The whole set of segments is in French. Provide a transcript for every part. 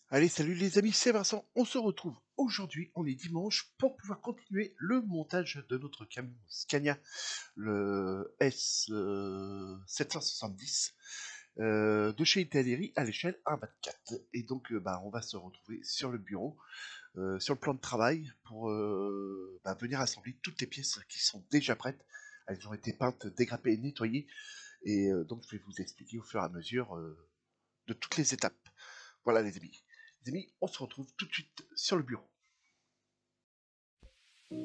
Allez, salut les amis, c'est Vincent. On se retrouve aujourd'hui, on est dimanche, pour pouvoir continuer le montage de notre camion Scania, le S770, de chez Italeri à l'échelle 1,24. Et donc, on va se retrouver sur le bureau, sur le plan de travail, pour venir assembler toutes les pièces qui sont déjà prêtes. Elles ont été peintes, dégrappées et nettoyées. Et donc, je vais vous expliquer au fur et à mesure de toutes les étapes. Voilà les amis. Les amis, on se retrouve tout de suite sur le bureau. Mes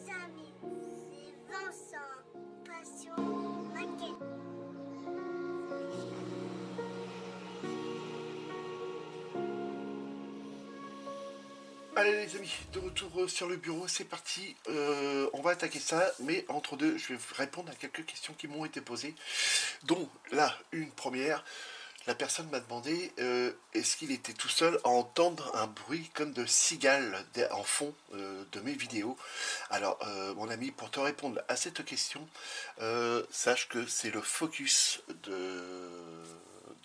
amis, c'est Vincent, passion maquette. Allez les amis, de retour sur le bureau, c'est parti. On va attaquer ça, mais entre deux, je vais répondre à quelques questions qui m'ont été posées. Dont là, une première, la personne m'a demandé est-ce qu'il était tout seul à entendre un bruit comme de cigale en fond de mes vidéos. Alors, mon ami, pour te répondre à cette question, sache que c'est le focus de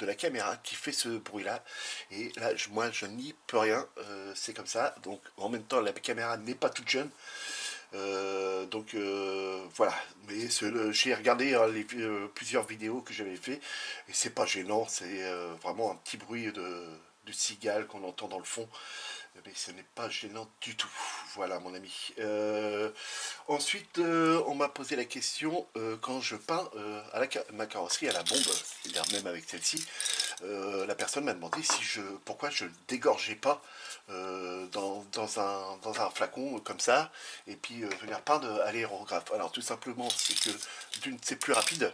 la caméra qui fait ce bruit-là. Et là, moi, je n'y peux rien. C'est comme ça. Donc, en même temps, la caméra n'est pas toute jeune. Voilà, mais j'ai regardé plusieurs vidéos que j'avais fait et c'est pas gênant, c'est vraiment un petit bruit de cigale qu'on entend dans le fond, mais ce n'est pas gênant du tout. Voilà mon ami. Ensuite, on m'a posé la question quand je peins ma carrosserie à la bombe, c'est-à-dire même avec celle-ci, la personne m'a demandé pourquoi je ne dégorgeais pas dans un flacon comme ça, et puis venir peindre à l'aérographe. Alors tout simplement, c'est que d'une, c'est plus rapide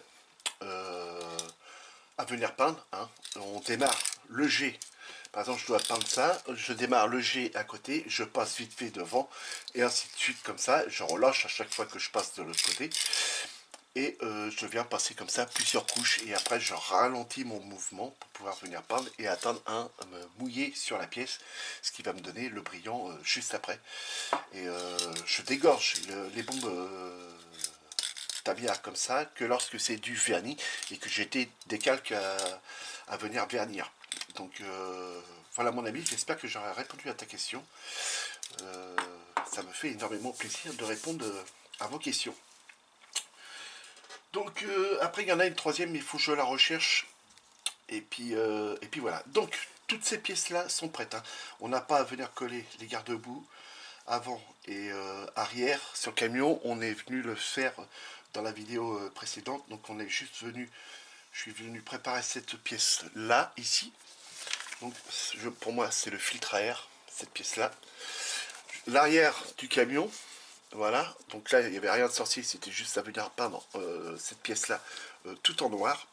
à venir peindre. Hein. On démarre le G. Par exemple, je dois peindre ça, je démarre le G à côté, je passe vite fait devant, et ainsi de suite comme ça. Je relâche à chaque fois que je passe de l'autre côté. Et je viens passer comme ça plusieurs couches et après je ralentis mon mouvement pour pouvoir venir peindre et atteindre me mouiller sur la pièce, ce qui va me donner le brillant juste après. Et je dégorge les bombes tablières comme ça que lorsque c'est du vernis et que j'ai des calques à venir vernir. Donc voilà mon ami, j'espère que j'aurai répondu à ta question. Ça me fait énormément plaisir de répondre à vos questions. Donc après il y en a une troisième, mais il faut que je la recherche. Et puis voilà. Donc toutes ces pièces là sont prêtes. Hein. On n'a pas à venir coller les garde-boue avant et arrière sur le camion. On est venu le faire dans la vidéo précédente. Donc on est juste venu. Je suis venu préparer cette pièce là ici. Donc pour moi c'est le filtre à air cette pièce là. L'arrière du camion. Voilà, donc là il n'y avait rien de sorcier, c'était juste à venir peindre cette pièce-là tout en noir.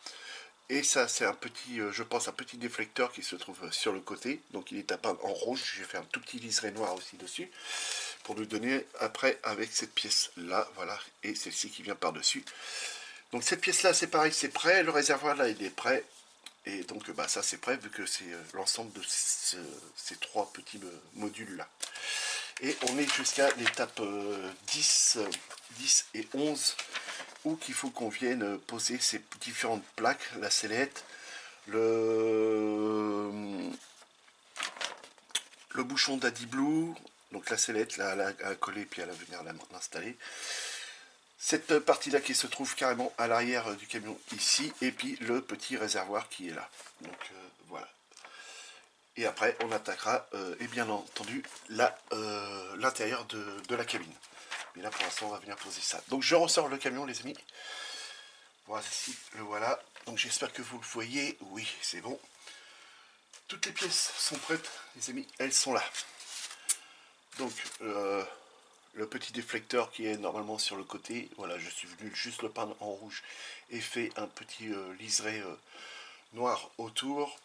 Et ça c'est un petit, je pense un petit déflecteur qui se trouve sur le côté, donc il est à peindre en rouge, j'ai fait un tout petit liseré noir aussi dessus, pour nous donner après avec cette pièce-là, voilà, et celle-ci qui vient par-dessus. Donc cette pièce-là c'est pareil, c'est prêt, le réservoir là il est prêt, et donc ça c'est prêt vu que c'est l'ensemble de ces trois petits modules là. Et on est jusqu'à l'étape 10, 10 et 11 où il faut qu'on vienne poser ces différentes plaques, la sellette, le bouchon d'Adi Blue, donc la sellette là, à coller puis à venir l'installer. Cette partie-là qui se trouve carrément à l'arrière du camion ici, et puis le petit réservoir qui est là. Donc voilà. Et après, on attaquera, et bien entendu, l'intérieur de la cabine. Mais là, pour l'instant, on va venir poser ça. Donc, je ressors le camion, les amis. Voici, le voilà. Donc, j'espère que vous le voyez. Oui, c'est bon. Toutes les pièces sont prêtes, les amis. Elles sont là. Donc, le petit déflecteur qui est normalement sur le côté. Voilà, je suis venu juste le peindre en rouge et fait un petit liseré noir autour.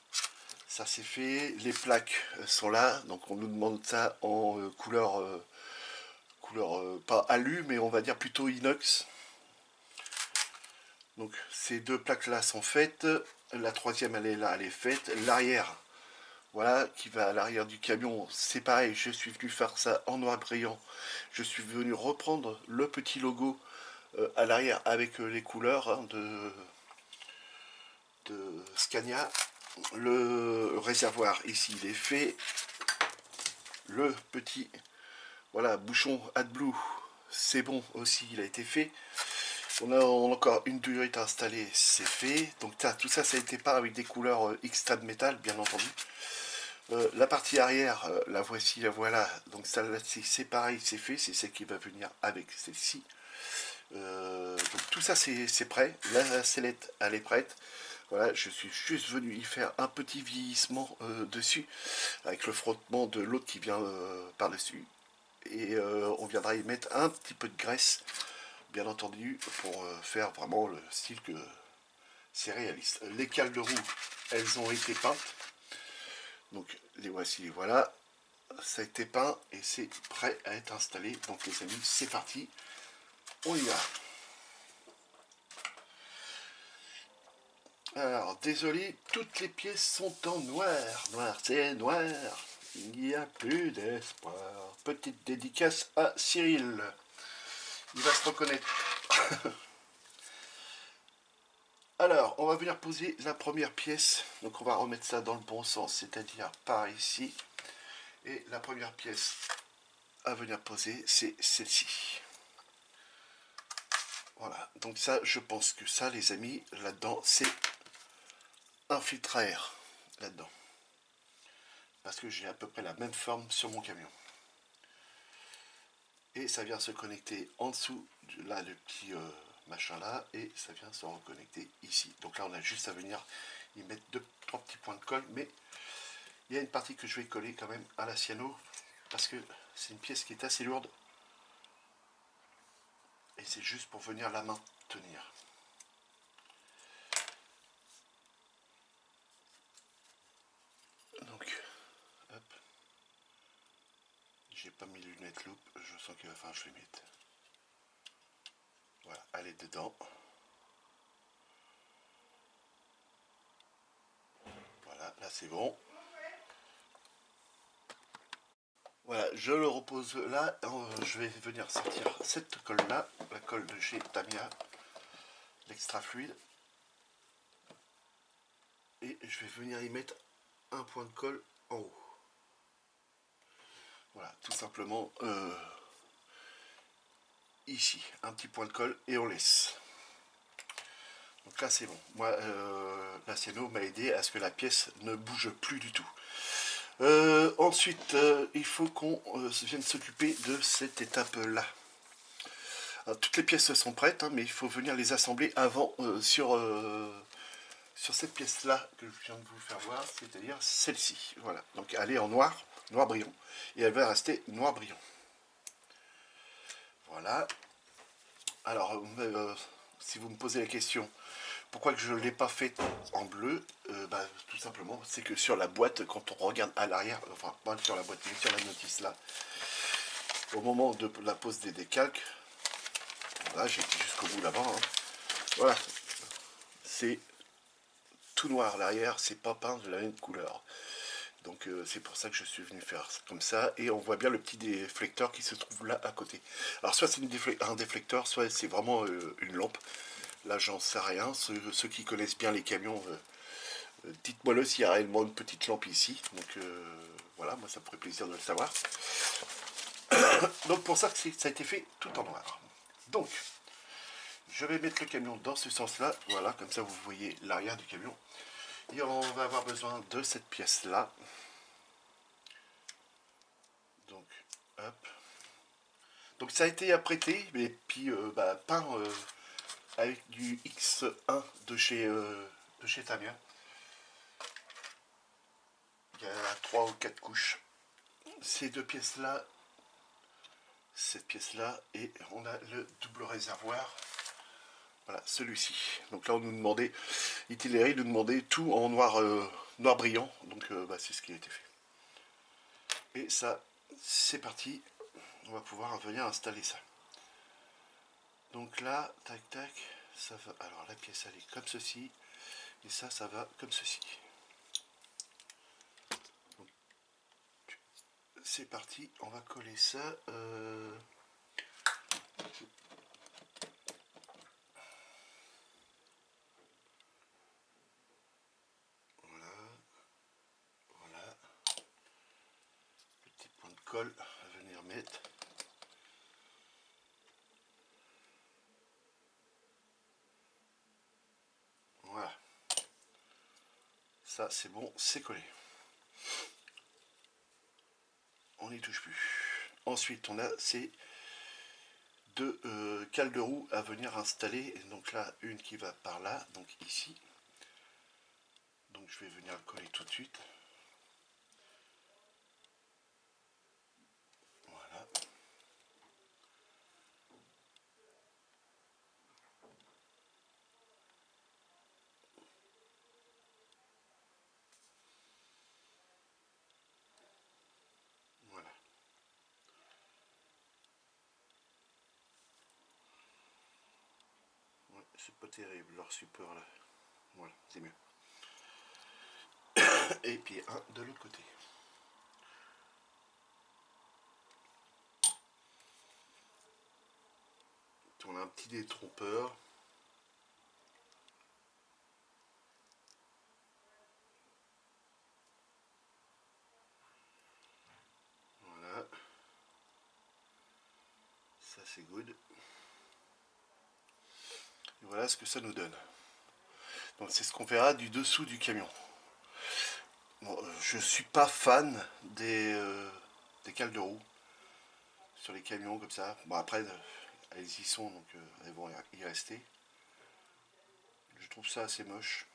Ça c'est fait, les plaques sont là, donc on nous demande ça en couleur pas alu, mais on va dire plutôt inox. Donc ces deux plaques là sont faites, la troisième elle est là, elle est faite. L'arrière, voilà, qui va à l'arrière du camion. C'est pareil, je suis venu faire ça en noir brillant. Je suis venu reprendre le petit logo à l'arrière avec les couleurs hein, de Scania. Le réservoir ici il est fait. Le petit voilà bouchon AdBlue, c'est bon aussi, il a été fait. On a encore une durite à installer, c'est fait. Donc tout ça, ça a été peint avec des couleurs X-Tab Metal, bien entendu. La partie arrière, la voici, la voilà. Donc ça, c'est pareil, c'est fait. C'est celle qui va venir avec celle-ci. Donc tout ça, c'est prêt. La sellette, elle est prête. Voilà, je suis juste venu y faire un petit vieillissement dessus, avec le frottement de l'autre qui vient par-dessus. Et on viendra y mettre un petit peu de graisse, bien entendu, pour faire vraiment le style que c'est réaliste. Les cales de roue, elles ont été peintes. Donc les voici, les voilà. Ça a été peint et c'est prêt à être installé. Donc les amis, c'est parti. On y va. Alors, désolé, toutes les pièces sont en noir. Noir, c'est noir. Il n'y a plus d'espoir. Petite dédicace à Cyril. Il va se reconnaître. Alors, on va venir poser la première pièce. Donc on va remettre ça dans le bon sens, c'est-à-dire par ici. Et la première pièce à venir poser, c'est celle-ci. Voilà, donc ça, je pense que ça, les amis, là-dedans, c'est un filtre à air, là-dedans. Parce que j'ai à peu près la même forme sur mon camion. Et ça vient se connecter en dessous, là, le petit machin là, et ça vient se reconnecter ici. Donc là, on a juste à venir y mettre trois petits points de colle, mais il y a une partie que je vais coller quand même à la cyano, parce que c'est une pièce qui est assez lourde. Et c'est juste pour venir la maintenir. Donc, hop. J'ai pas mis les lunettes loupe, je sens qu'il va falloir que je les mette. Voilà, elle est dedans. Voilà, là c'est bon. Voilà, je le repose là. Je vais venir sortir cette colle là, la colle de chez Tamiya, l'extra fluide. Et je vais venir y mettre un point de colle en haut. Voilà, tout simplement ici, un petit point de colle et on laisse. Donc là c'est bon. Moi, la cyano m'a aidé à ce que la pièce ne bouge plus du tout. Ensuite, il faut qu'on vienne s'occuper de cette étape-là. Toutes les pièces sont prêtes, hein, mais il faut venir les assembler avant sur cette pièce-là que je viens de vous faire voir, c'est-à-dire celle-ci. Voilà, donc elle est en noir, noir brillant, et elle va rester noir brillant. Voilà. Alors, si vous me posez la question, pourquoi que je ne l'ai pas fait en bleu, tout simplement, c'est que sur la boîte, quand on regarde à l'arrière, enfin pas sur la boîte, mais sur la notice là, au moment de la pose des décalques, là j'ai été jusqu'au bout là-bas, hein. Voilà, c'est tout noir l'arrière, c'est pas peint de la même couleur. Donc c'est pour ça que je suis venu faire comme ça. Et on voit bien le petit déflecteur qui se trouve là à côté. Alors soit c'est un déflecteur, soit c'est vraiment une lampe. Là j'en sais rien. Ceux qui connaissent bien les camions, dites-moi le s'il y a réellement une petite lampe ici. Donc voilà, moi ça me ferait plaisir de le savoir. Donc pour ça ça a été fait tout en noir. Donc je vais mettre le camion dans ce sens-là. Voilà, comme ça vous voyez l'arrière du camion. Et on va avoir besoin de cette pièce-là. Donc, hop. Donc ça a été apprêté, et puis peint avec du X1 de chez Tamiya. Il y a 3 ou 4 couches. Ces deux pièces-là, cette pièce-là, et on a le double réservoir. Voilà, celui-ci. Donc là, on nous demandait, Itinéraire nous demandait tout en noir, noir brillant. Donc c'est ce qui a été fait. Et ça, c'est parti. On va pouvoir venir installer ça. Donc là, tac tac, ça va. Alors la pièce elle est comme ceci, et ça va comme ceci. c'est parti, on va coller ça. Voilà, voilà. Petit point de colle à venir mettre. Voilà. Ça c'est bon, c'est collé. On n'y touche plus. Ensuite, on a ces deux cales de roue à venir installer. Donc là, une qui va par là, donc ici. Donc je vais venir le coller tout de suite. Voilà. Voilà. Ouais, c'est pas terrible leur support là. Voilà, c'est mieux. Et puis un de l'autre côté. On a un petit détrompeur. Voilà. Ça c'est good. Et voilà ce que ça nous donne. Donc c'est ce qu'on verra du dessous du camion. Bon, je suis pas fan des cales de roue sur les camions comme ça. Bon après elles y sont donc elles vont y rester. Je trouve ça assez moche.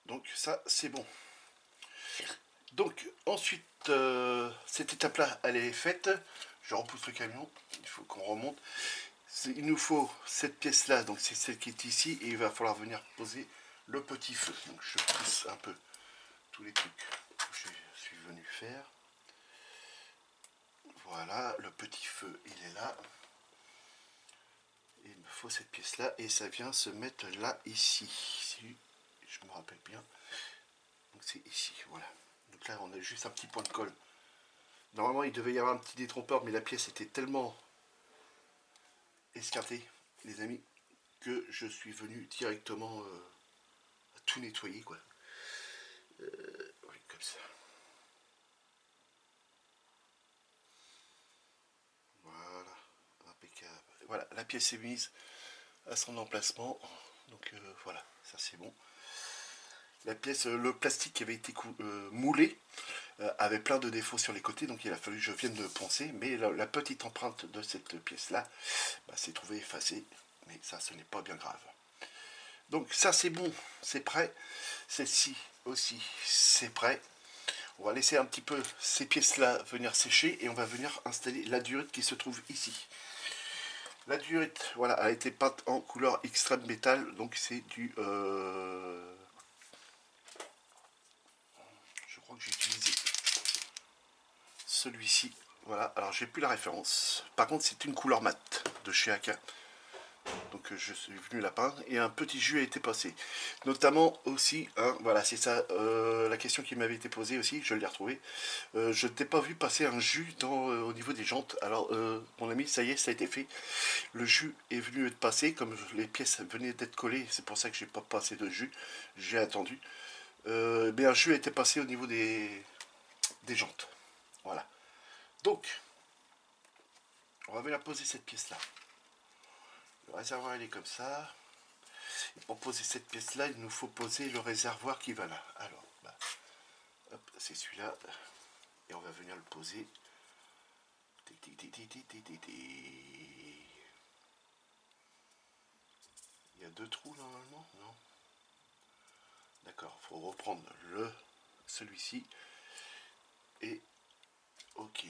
Donc ça c'est bon. Donc ensuite cette étape là elle est faite. Je repousse le camion. Il faut qu'on remonte. Il nous faut cette pièce là, donc c'est celle qui est ici, et il va falloir venir poser le petit feu. Donc je pousse un peu tous les trucs que je suis venu faire. Voilà, le petit feu il est là. Et il me faut cette pièce là, et ça vient se mettre là ici, si je me rappelle bien. Donc c'est ici, voilà. Donc là on a juste un petit point de colle. Normalement il devait y avoir un petit détrompeur, mais la pièce était tellement escartée, les amis, que je suis venu directement tout nettoyer quoi. Oui, comme ça. Voilà, impeccable. Voilà, la pièce est mise à son emplacement. Donc voilà, ça c'est bon. La pièce, le plastique qui avait été moulé avait plein de défauts sur les côtés, donc il a fallu que je vienne de poncer. Mais la petite empreinte de cette pièce-là bah, s'est trouvée effacée. Mais ça, ce n'est pas bien grave. Donc ça c'est bon, c'est prêt. Celle-ci aussi, c'est prêt. On va laisser un petit peu ces pièces-là venir sécher et on va venir installer la durite qui se trouve ici. La durite, voilà, a été peinte en couleur extrême métal, donc c'est du... je crois que j'ai utilisé celui-ci. Voilà, alors j'ai plus la référence. Par contre, c'est une couleur mate de chez Aka. Donc je suis venu la peindre et un petit jus a été passé. Notamment aussi, hein, voilà, c'est ça la question qui m'avait été posée aussi, je l'ai retrouvée. Je t'ai pas vu passer un jus au niveau des jantes. Alors mon ami, ça y est, ça a été fait. Le jus est venu être passé, comme les pièces venaient d'être collées, c'est pour ça que j'ai pas passé de jus, j'ai attendu. Mais un jus a été passé au niveau des jantes. Voilà. Donc, on va venir poser cette pièce-là. Le réservoir, il est comme ça. Et pour poser cette pièce-là, il nous faut poser le réservoir qui va là. Alors, bah, hop, c'est celui-là. Et on va venir le poser. Il y a deux trous normalement, non? D'accord, il faut reprendre celui-ci. Et ok.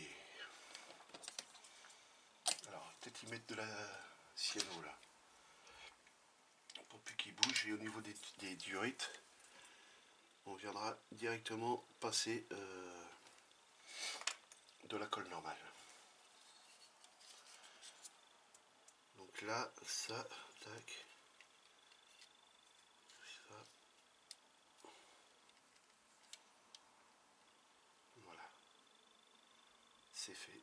Alors, peut-être y mettre de la cyano là. Pour plus qu'il bouge. Et au niveau des durites, on viendra directement passer de la colle normale. Donc là, ça, tac. Ça. c'est fait.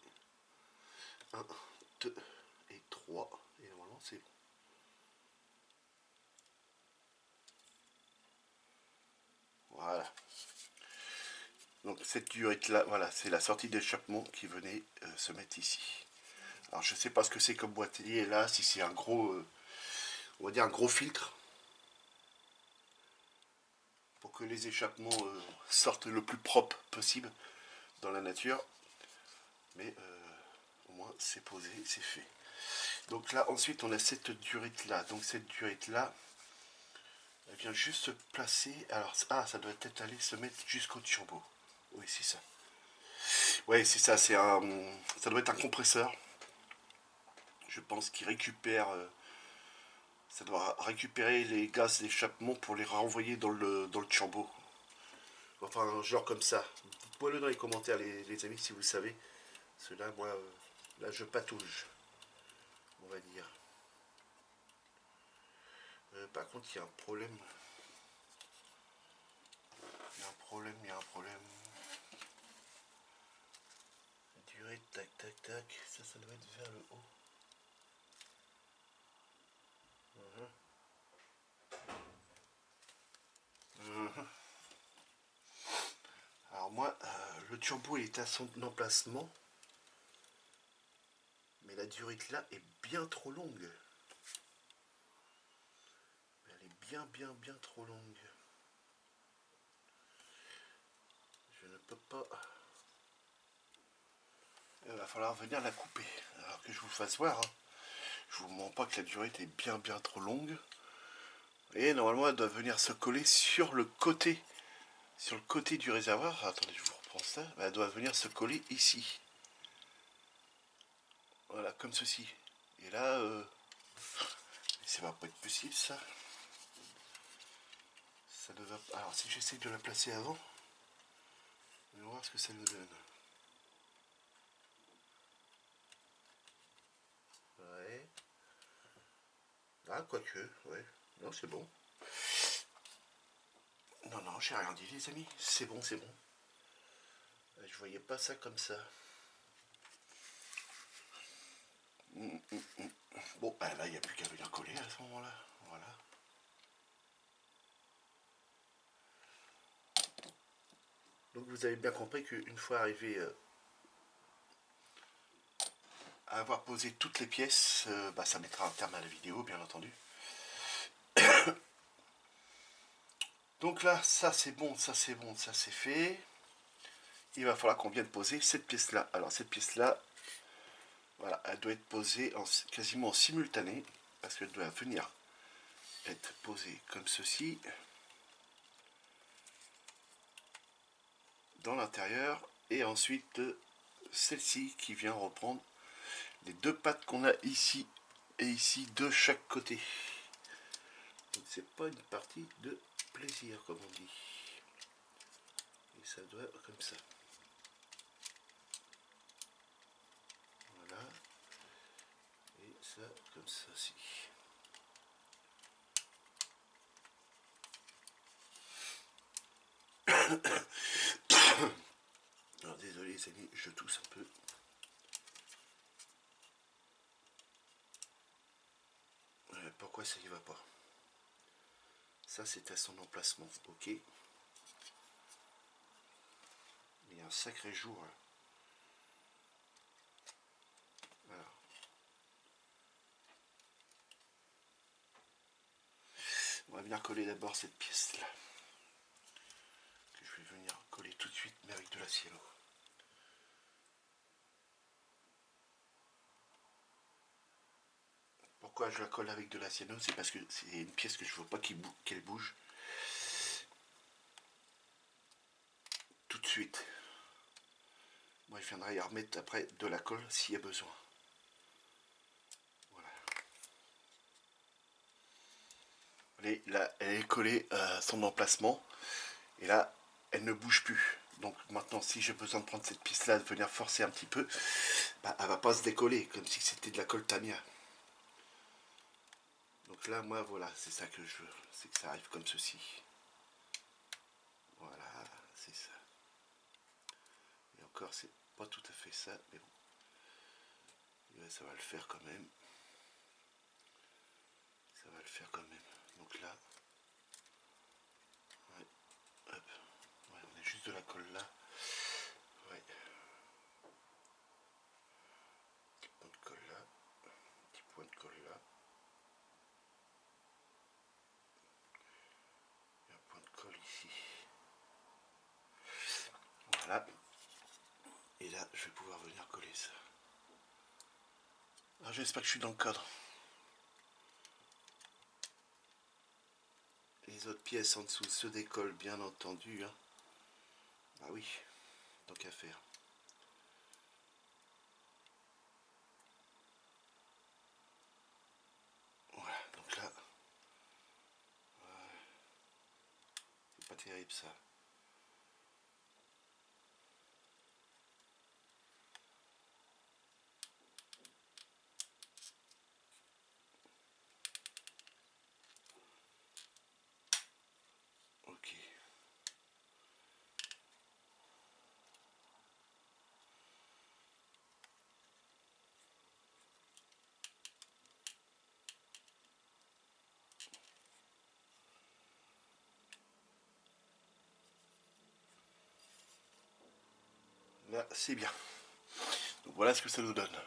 1, 2 et 3. Et normalement c'est bon. Voilà. Donc cette durite là, voilà, c'est la sortie d'échappement qui venait se mettre ici. Alors je sais pas ce que c'est comme boîtier là, si c'est un gros, on va dire un gros filtre pour que les échappements sortent le plus propre possible dans la nature. Mais au moins c'est posé, c'est fait. Donc là ensuite on a cette durite là. Donc cette durite là, elle vient juste se placer. Alors ça doit peut-être aller se mettre jusqu'au turbo. Oui c'est ça. Ouais c'est ça, ça doit être un compresseur. Je pense qu'il récupère, ça doit récupérer les gaz d'échappement pour les renvoyer dans le turbo. Enfin un genre comme ça. Dites-moi le dans les commentaires les amis si vous savez. Cela moi là je patouge, on va dire. Par contre il y a un problème. Il y a un problème, il y a un problème. Durée, tac, tac, tac. Ça doit être vers le haut. Alors moi, le turbo il est à son emplacement. Mais la durite là est bien trop longue. Elle est bien trop longue. Je ne peux pas. Il va falloir venir la couper. Alors que je vous fasse voir. Hein. Je vous mens pas que la durite est bien trop longue. Et normalement elle doit venir se coller sur le côté. Sur le côté du réservoir. Attendez, je vous reprends ça. Elle doit venir se coller ici. Voilà, comme ceci. Et là, ça va pas être possible ça. Ça devait... Alors si j'essaie de la placer avant, on va voir ce que ça nous donne. Ouais. Ah, quoique, ouais. Non, c'est bon. Non, j'ai rien dit les amis. C'est bon, c'est bon. Je voyais pas ça comme ça. Bon, bah là, il n'y a plus qu'à venir coller à ce moment-là. Voilà. Donc vous avez bien compris qu'une fois arrivé à avoir posé toutes les pièces, bah, ça mettra un terme à la vidéo, bien entendu. Donc là, ça c'est bon, ça c'est bon, ça c'est fait. Il va falloir qu'on vienne poser cette pièce-là. Alors cette pièce-là, voilà, elle doit être posée quasiment en simultané, parce qu'elle doit venir être posée comme ceci, dans l'intérieur, et ensuite celle-ci qui vient reprendre les deux pattes qu'on a ici et ici de chaque côté. Donc c'est pas une partie de plaisir comme on dit. Et ça doit être comme ça. Voilà. Et ça comme ça aussi. Alors désolé les amis, je tousse un peu. Pourquoi ça y va pas? Ça c'est à son emplacement, ok. Mais il y a un sacré jour là. Alors. On va venir coller d'abord cette pièce là. Que je vais venir coller tout de suite mais avec de la cielo. Pourquoi je la colle avec de la ciano? C'est parce que c'est une pièce que je ne veux pas qu'elle bouge. Tout de suite. Moi je viendrai y remettre après de la colle s'il y a besoin. Voilà. Allez, là elle est collée à son emplacement. Et là elle ne bouge plus. Donc maintenant si j'ai besoin de prendre cette pièce là, de venir forcer un petit peu, bah, elle va pas se décoller comme si c'était de la colle Tamiya. Donc là moi voilà, c'est ça que je veux. C'est que ça arrive comme ceci. Voilà, c'est ça. Et encore c'est pas tout à fait ça, mais bon. Ouais, ça va le faire quand même. Ça va le faire quand même. Donc là, ouais, hop. Ouais, on a juste de la colle là. Ouais. Petit point de colle là. Petit point de colle là. Et un point de colle ici. Voilà. Et là, je vais pouvoir venir coller ça. Alors, j'espère que je suis dans le cadre. Les autres pièces en dessous se décollent, bien entendu. Hein. Ah oui, tant qu'à faire. Voilà, donc là, c'est pas terrible ça. Ok. Là, c'est bien. Donc voilà ce que ça nous donne.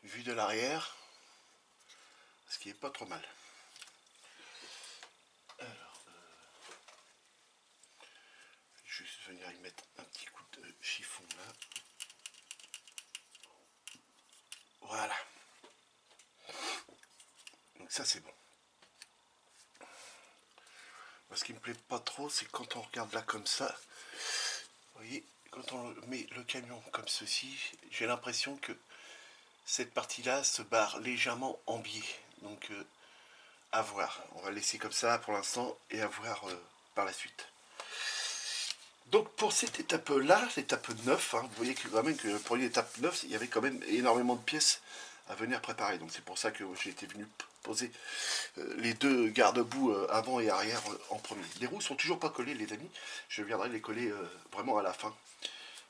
Vue de l'arrière, ce qui est pas trop mal. Alors, je vais juste venir y mettre un petit coup de chiffon là. Voilà. Donc ça c'est bon. Moi, ce qui me plaît pas trop, c'est quand on regarde là comme ça. Vous voyez, quand on met le camion comme ceci, j'ai l'impression que cette partie-là se barre légèrement en biais. Donc à voir. On va laisser comme ça pour l'instant et à voir par la suite. Donc pour cette étape-là, l'étape 9, hein, vous voyez que quand même que pour une étape 9, il y avait quand même énormément de pièces à venir préparer. Donc c'est pour ça que j'ai été venu poser les deux garde-boue avant et arrière en premier. Les roues sont toujours pas collées les amis, je viendrai les coller vraiment à la fin.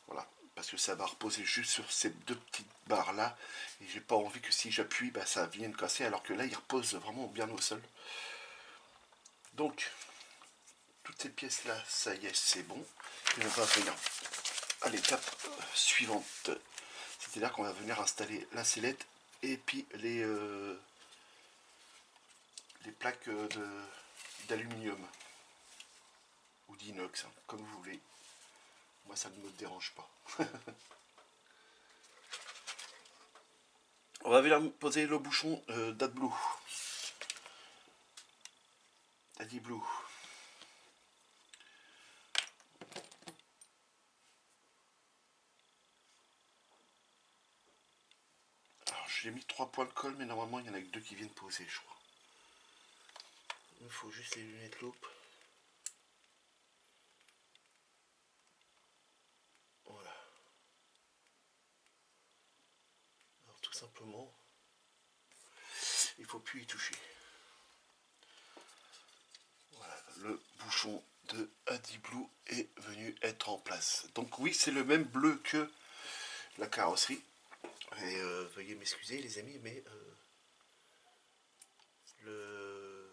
Voilà, parce que ça va reposer juste sur ces deux petites barres là, et j'ai pas envie que si j'appuie, bah, ça vienne casser, alors que là il repose vraiment bien au sol. Donc, toutes ces pièces là, ça y est, c'est bon. Et on va venir à l'étape suivante. C'est-à-dire qu'on va venir installer la sellette et puis les plaques d'aluminium ou d'inox, hein, comme vous voulez. Moi, ça ne me dérange pas. On va venir poser le bouchon d'AdBlue. AdBlue. Alors, j'ai mis 3 points de colle, mais normalement, il y en a que 2 qui viennent poser, je crois. Il me faut juste les lunettes loupe. Voilà. Alors, tout simplement, il ne faut plus y toucher. Voilà, le bouchon de AdBlue est venu être en place. Donc oui, c'est le même bleu que la carrosserie. Et veuillez m'excuser les amis, mais le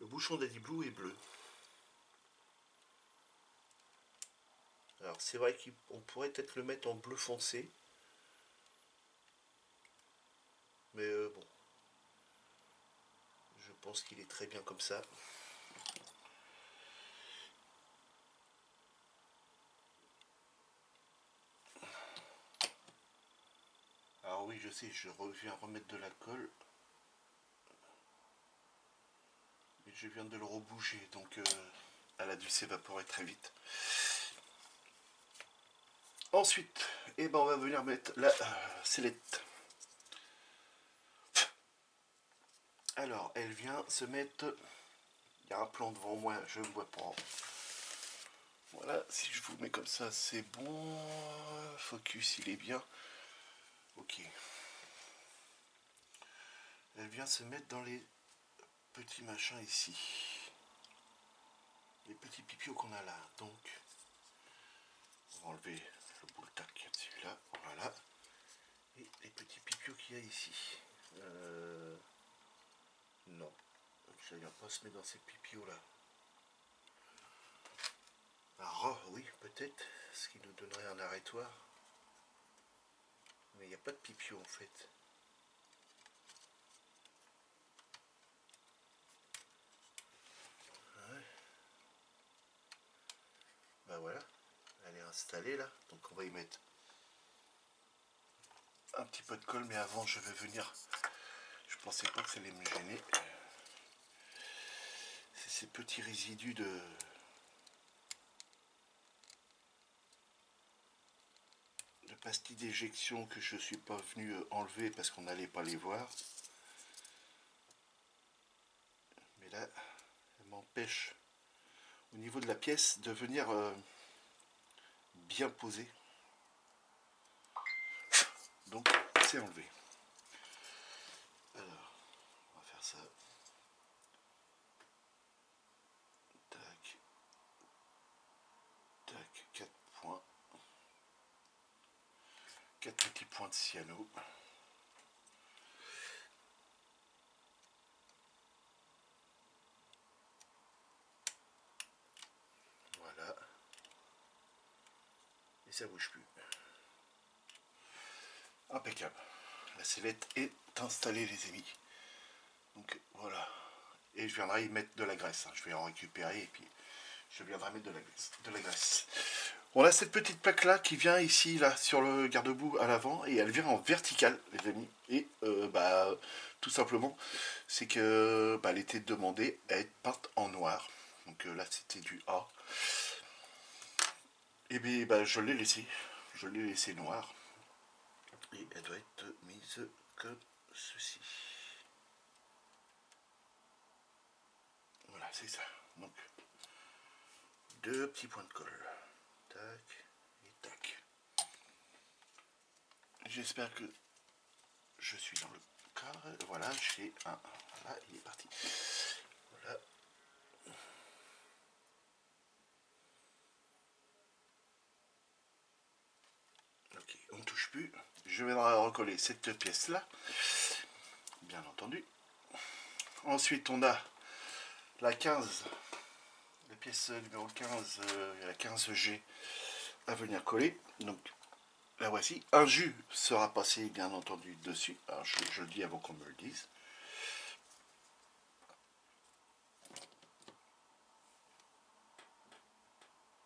bouchon d'AdBlue est bleu. Alors c'est vrai qu'on pourrait peut-être le mettre en bleu foncé. Mais bon, je pense qu'il est très bien comme ça. Alors oui, je sais, je reviens remettre de la colle. Mais je viens de le rebouger, donc elle a dû s'évaporer très vite. Ensuite, eh ben, on va venir mettre la sellette. Alors, elle vient se mettre... Il y a un plan devant moi, je ne vois pas. Voilà, si je vous mets comme ça, c'est bon. Focus, il est bien. Ok. Elle vient se mettre dans les petits machins ici. Les petits pipios qu'on a là. Donc, On va enlever le boule tac qu'il y a dessus là, voilà. Et les petits pipios qu'il y a ici. Non, ça ne vient pas se mettre dans ces pipios là. Ah oui, peut-être, ce qui nous donnerait un arrêtoir. Mais il n'y a pas de pipio en fait. Ouais. Bah voilà, elle est installée là, donc on va y mettre un petit peu de colle, mais avant je vais venir. Je pensais pas que ça allait me gêner. C'est ces petits résidus de pastilles d'éjection que je suis pas venu enlever parce qu'on n'allait pas les voir. Mais là, elle m'empêche au niveau de la pièce de venir bien poser. Donc c'est enlevé. Alors, on va faire ça. Tac. Tac, 4 points. 4 petits points de cyano. Voilà. Et ça bouge plus. Impeccable. La sellette est installée les amis. Donc voilà. Et je viendrai y mettre de la graisse. Je vais en récupérer et puis je viendrai mettre de la graisse. On a cette petite plaque là qui vient ici là sur le garde-boue à l'avant et elle vient en verticale les amis. Et tout simplement c'est que elle était demandée à être peinte en noir. Donc là c'était du A. Et bien je l'ai laissé. Je l'ai laissé noir. Et elle doit être mise comme ceci. Voilà, c'est ça. Donc, deux petits points de colle. Tac et tac. J'espère que je suis dans le cadre. Voilà, j'ai un. Voilà, il est parti. Voilà. Ok, on ne touche plus. Je viendrai recoller cette pièce-là. Bien entendu. Ensuite, on a la 15. La pièce numéro 15, la 15G à venir coller. Donc, la voici. Un jus sera passé, bien entendu, dessus. Alors, je le dis avant qu'on me le dise.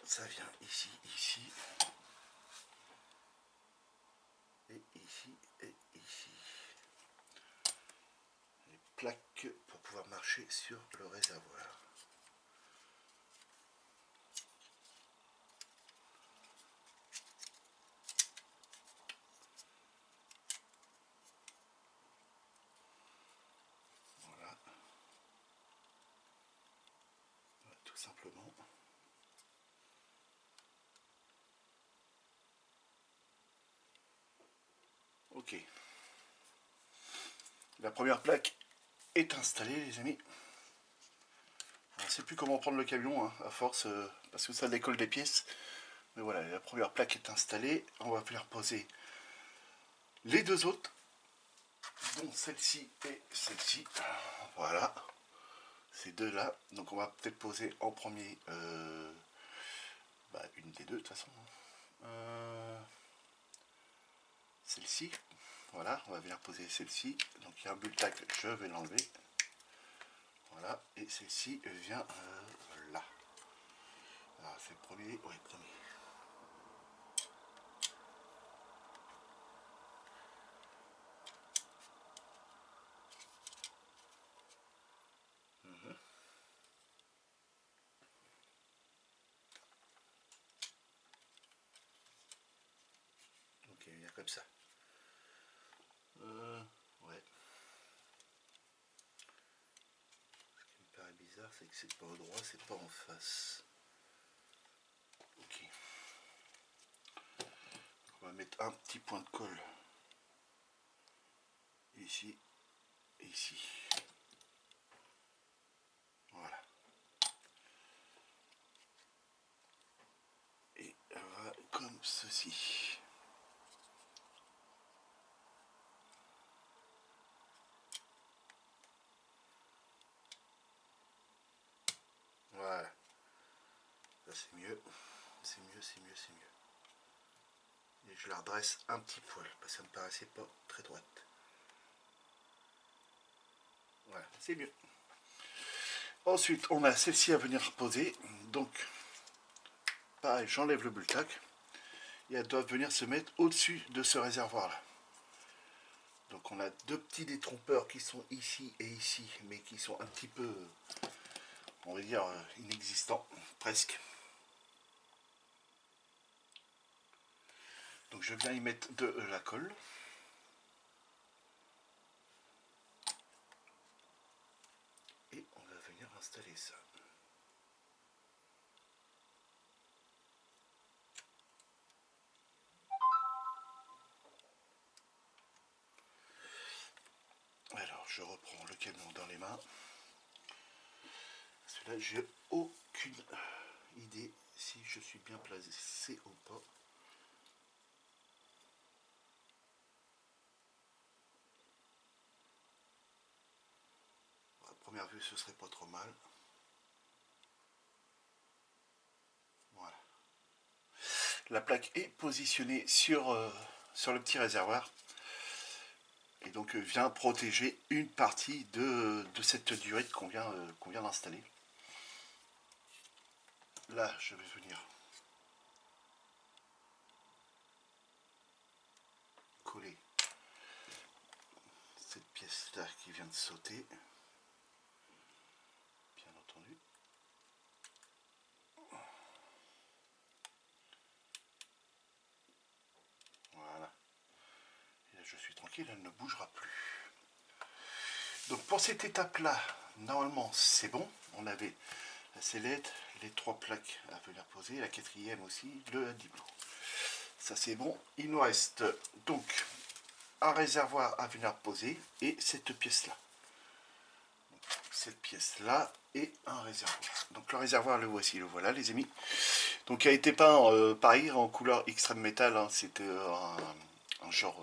Ça vient ici, ici. Et ici, et ici. Les plaques pour pouvoir marcher sur le réservoir. Voilà. Voilà, tout simplement. Ok. La première plaque est installée, les amis. Je ne sais plus comment prendre le camion, hein, à force, parce que ça décolle des pièces. Mais voilà, la première plaque est installée. On va venir poser les deux autres, dont celle-ci et celle-ci. Voilà. Ces deux-là. Donc on va peut-être poser en premier une des deux, de toute façon. Celle-ci. Voilà, on va venir poser celle-ci. Donc il y a un bulle-tac, je vais l'enlever. Voilà, et celle-ci vient là. Alors c'est le premier, oui, premier. Donc il vient comme ça. Ouais. Ce qui me paraît bizarre, c'est que c'est pas au droit, c'est pas en face. Ok. On va mettre un petit point de colle ici et ici. Voilà. Et elle va comme aussi. Voilà, ça c'est mieux, c'est mieux, c'est mieux, c'est mieux. Et je la redresse un petit poil, parce que ça me paraissait pas très droite. Voilà, c'est mieux. Ensuite, on a celle-ci à venir poser. Donc, pareil, j'enlève le bultac. Et elles doivent venir se mettre au-dessus de ce réservoir-là. Donc, on a deux petits détrompeurs qui sont ici et ici, mais qui sont un petit peu, on va dire, inexistants, presque. Donc, je viens y mettre de la colle. Et on va venir installer ça. Alors, je reprends le camion dans les mains. Parce que là, j'ai aucune idée si je suis bien placé ou pas. À première vue, ce serait pas trop mal. Voilà. La plaque est positionnée sur, sur le petit réservoir. Et donc vient protéger une partie de cette durite qu'on vient d'installer. Là, je vais venir coller cette pièce-là qui vient de sauter, bien entendu. Voilà. Et là, je suis tranquille, elle ne bougera plus. Donc pour cette étape-là, normalement, c'est bon. On avait la sellette, les trois plaques à venir poser, la quatrième aussi, le diplo. Ça, c'est bon. Il nous reste donc un réservoir à venir poser et cette pièce-là. Cette pièce-là et un réservoir. Donc le réservoir, le voici, le voilà, les amis. Donc il a été peint pareil en couleur extrême métal. Hein. C'était un genre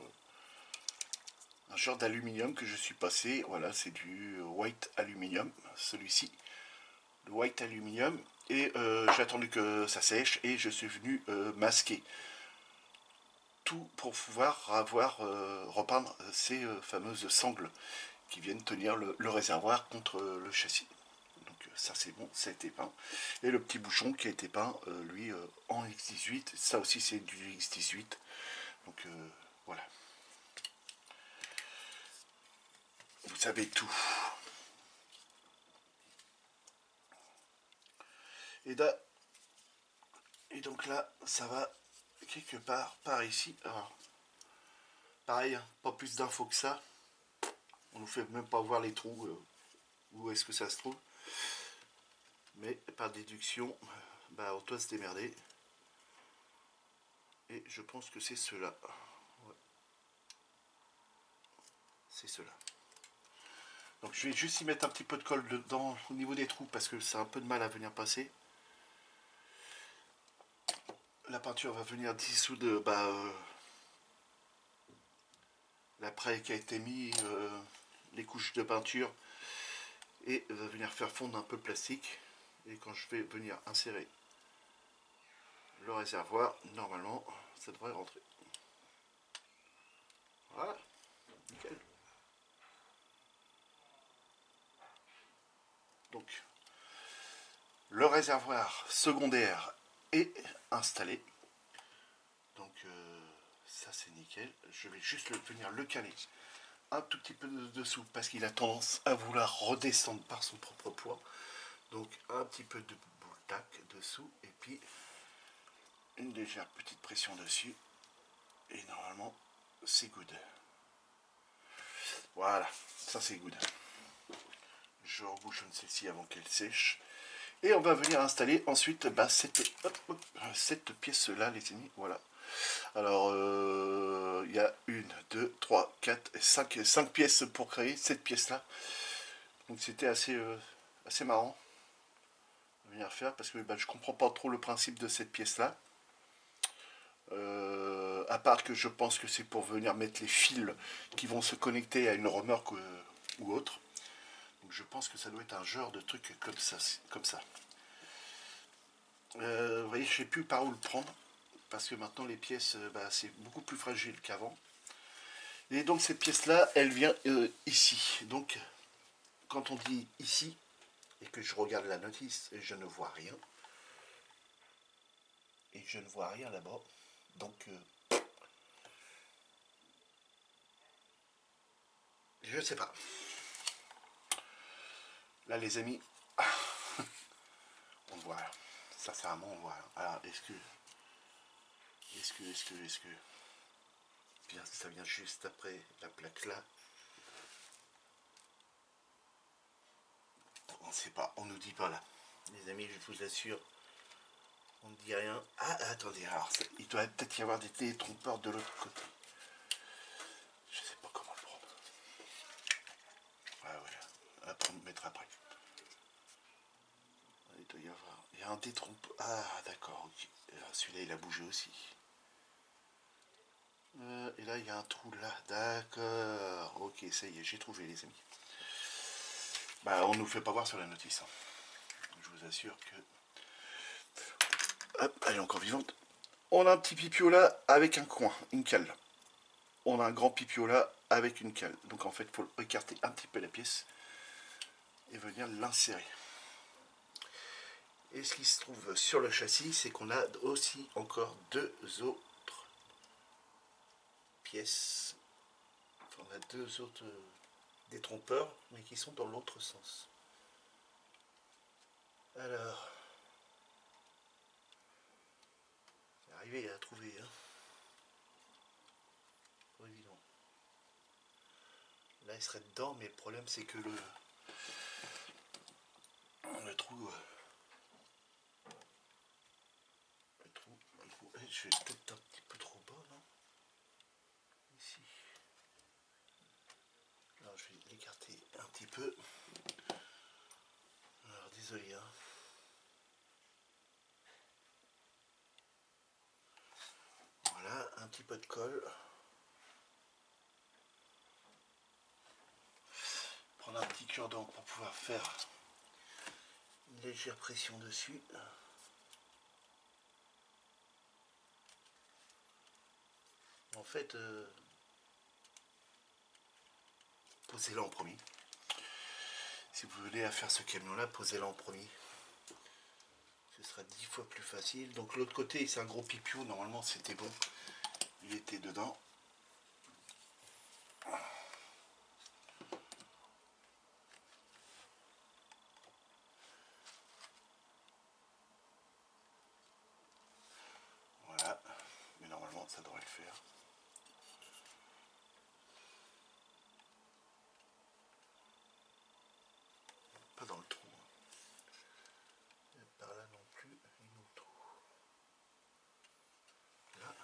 d'aluminium que je suis passé. Voilà, c'est du white aluminium, celui-ci. Le white aluminium. Et j'ai attendu que ça sèche et je suis venu masquer tout pour pouvoir repeindre ces fameuses sangles qui viennent tenir le réservoir contre le châssis. Donc ça c'est bon, ça a été peint. Et le petit bouchon qui a été peint, lui, en X18. Ça aussi c'est du X18. Donc voilà. Vous savez tout. Et, et donc là, ça va quelque part par ici. Alors, pareil, hein, pas plus d'infos que ça. On ne nous fait même pas voir les trous, où est-ce que ça se trouve. Mais par déduction, bah, on doit se démerder. Et je pense que c'est cela. Ouais. C'est cela. Donc je vais juste y mettre un petit peu de colle dedans, au niveau des trous parce que c'est un peu de mal à venir passer. La peinture va venir dissoudre l'après qui a été mis, les couches de peinture, et va venir faire fondre un peu le plastique. Et quand je vais venir insérer le réservoir, normalement ça devrait rentrer. Voilà, nickel. Donc le réservoir secondaire est installé. Donc ça c'est nickel. Je vais juste venir le caler un tout petit peu dessous parce qu'il a tendance à vouloir redescendre par son propre poids. Donc un petit peu de boule-tac dessous et puis une légère petite pression dessus. Et normalement c'est good. Voilà, ça c'est good. Je rebouchonne celle-ci avant qu'elle sèche. Et on va venir installer ensuite cette pièce-là, les amis. Voilà. Alors, il y a 1, 2, 3, 4, 5 pièces pour créer cette pièce-là. Donc c'était assez marrant de venir faire parce que je comprends pas trop le principe de cette pièce-là. À part que je pense que c'est pour venir mettre les fils qui vont se connecter à une remorque ou autre. Donc je pense que ça doit être un genre de truc comme ça. Comme ça. Vous voyez, je ne sais plus par où le prendre. Parce que maintenant les pièces, c'est beaucoup plus fragile qu'avant. Et donc cette pièce-là, elle vient ici. Donc quand on dit ici, et que je regarde la notice, et je ne vois rien. Et je ne vois rien là-bas. Donc je ne sais pas. Là les amis, on voit. Sincèrement, on voit. Alors est-ce que bien, ça vient juste après la plaque là. On ne sait pas, on nous dit pas là. Les amis, je vous assure, on ne dit rien. Ah, attendez, alors, il doit peut-être y avoir des télétrompeurs de l'autre côté. Je sais pas comment le prendre. Ah ouais, à prendre, mettre après. Il doit y avoir. Il y a un détrompeur. Ah, d'accord, ok. Celui-là, il a bougé aussi. Et là, il y a un trou là. D'accord. Ok, ça y est, j'ai trouvé, les amis. Bah, on nous fait pas voir sur la notice. Hein. Je vous assure que... Hop, elle est encore vivante. On a un petit pipio là avec un coin, une cale. On a un grand pipio là avec une cale. Donc en fait, il faut écarter un petit peu la pièce et venir l'insérer. Et ce qui se trouve sur le châssis, c'est qu'on a aussi encore deux autres pièces. Enfin, on a deux autres détrompeurs, mais qui sont dans l'autre sens. Alors, arrivé à trouver, hein. Pas évident. Là, il serait dedans, mais le problème, c'est que le trou... je vais peut-être un petit peu trop bas, non? Ici. Alors, je vais l'écarter un petit peu. Alors, désolé, hein. Voilà, un petit peu de colle. Prendre un petit cure-dent pour pouvoir faire une légère pression dessus. En fait, posez-la en premier. Si vous venez à faire ce camion-là, posez-la en premier. Ce sera 10 fois plus facile. Donc l'autre côté, c'est un gros pipio. Normalement, c'était bon. Il était dedans. Voilà. Mais normalement, ça devrait le faire. Pas dans le trou. Et par là non plus. Il nous le trou. Là.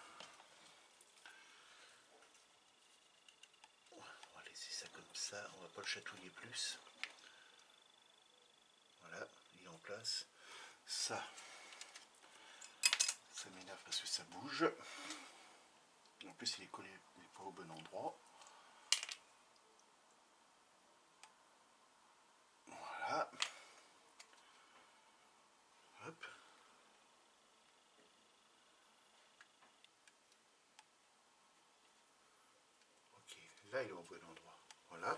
On va laisser ça comme ça. On va pas le chatouiller plus. Voilà. Il est en place. Ça m'énerve parce que ça bouge. En plus, il est collé, il n'est pas au bon endroit. Voilà. Hop. Ok, là, il est au bon endroit. Voilà.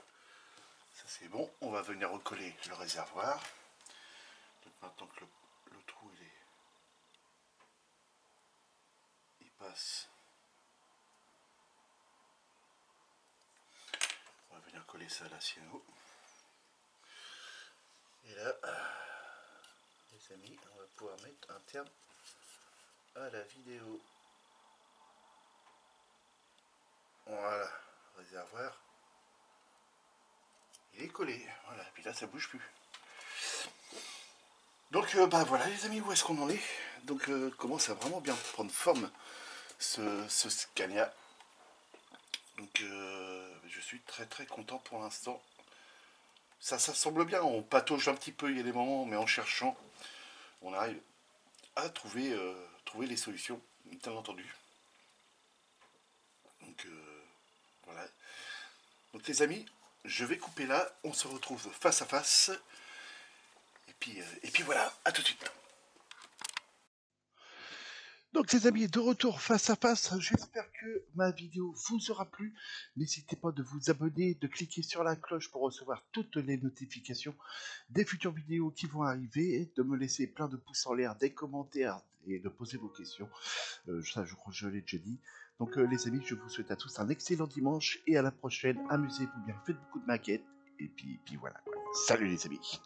Ça, c'est bon. On va venir recoller le réservoir. Donc, maintenant que le trou, il passe. On va venir coller ça à la ciano. Et là, les amis, on va pouvoir mettre un terme à la vidéo. Voilà, réservoir. Il est collé. Voilà, et puis là, ça bouge plus. Donc, voilà, les amis, où est-ce qu'on en est? Donc, commence à vraiment bien prendre forme ce Scania. Donc, je suis très très content pour l'instant. Ça semble bien, on patauge un petit peu, il y a des moments, mais en cherchant, on arrive à trouver les solutions, bien entendu. Donc voilà. Donc les amis, je vais couper là, on se retrouve face à face. Et puis voilà, à tout de suite. Donc les amis, de retour face à face, j'espère que ma vidéo vous aura plu. N'hésitez pas de vous abonner, de cliquer sur la cloche pour recevoir toutes les notifications des futures vidéos qui vont arriver, de me laisser plein de pouces en l'air, des commentaires et de poser vos questions. Ça, je crois que je l'ai déjà dit. Donc les amis, je vous souhaite à tous un excellent dimanche et à la prochaine. Amusez-vous bien, faites beaucoup de maquettes. Et puis voilà. Salut les amis.